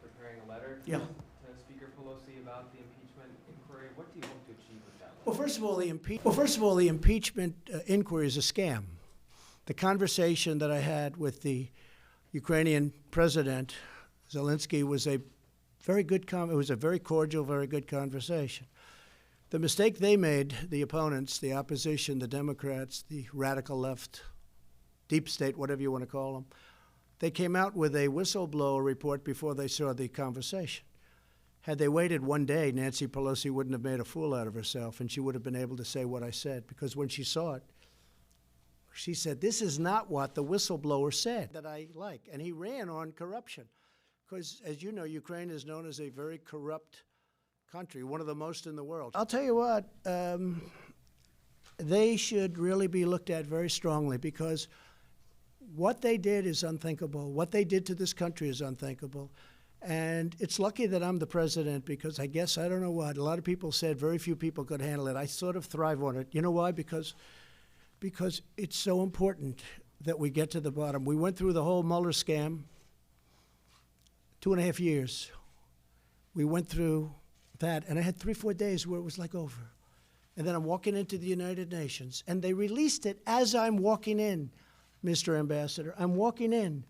preparing a letter Yeah. to Speaker Pelosi about the impeachment inquiry. What do you hope to achieve with that letter? Well, first of all, the impeachment inquiry is a scam. The conversation that I had with the Ukrainian president, Zelensky, was a very good it was a very cordial, very good conversation. The mistake they made, the opponents, the opposition, the Democrats, the radical left, deep state, whatever you want to call them, they came out with a whistleblower report before they saw the conversation. Had they waited one day, Nancy Pelosi wouldn't have made a fool out of herself, and she would have been able to say what I said, because when she saw it, she said, this is not what the whistleblower said that I like. And he ran on corruption, because, as you know, Ukraine is known as a very corrupt country, one of the most in the world. I'll tell you what, they should really be looked at very strongly, because what they did is unthinkable. What they did to this country is unthinkable. And it's lucky that I'm the president, because I guess, I don't know what, a lot of people said very few people could handle it. I sort of thrive on it. You know why? Because it's so important that we get to the bottom. We went through the whole Mueller scam, 2.5 years. We went through that, and I had 3-4 days where it was like over. And then I'm walking into the United Nations, and they released it as I'm walking in, Mr. Ambassador. I'm walking in.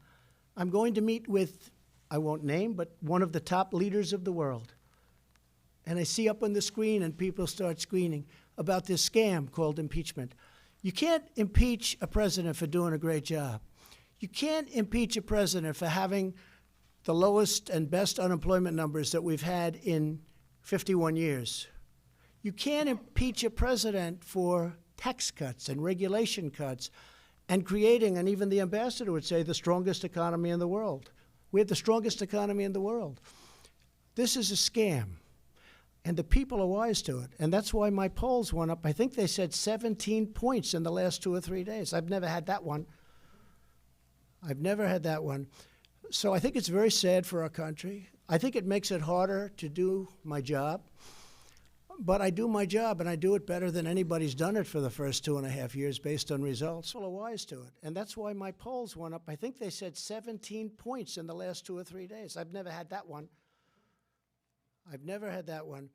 I'm going to meet with, I won't name, but one of the top leaders of the world. And I see up on the screen, and people start screaming about this scam called impeachment. You can't impeach a president for doing a great job. You can't impeach a president for having the lowest and best unemployment numbers that we've had in 51 years. You can't impeach a president for tax cuts and regulation cuts and creating, and even the ambassador would say, the strongest economy in the world. We have the strongest economy in the world. This is a scam, and the people are wise to it. And that's why my polls went up. I think they said 17 points in the last 2 or 3 days. I've never had that one. I've never had that one. So I think it's very sad for our country. I think it makes it harder to do my job. But I do my job, and I do it better than anybody's done it for the first 2.5 years based on results. People are wise to it. And that's why my polls went up. I think they said 17 points in the last 2 or 3 days. I've never had that one. I've never had that one.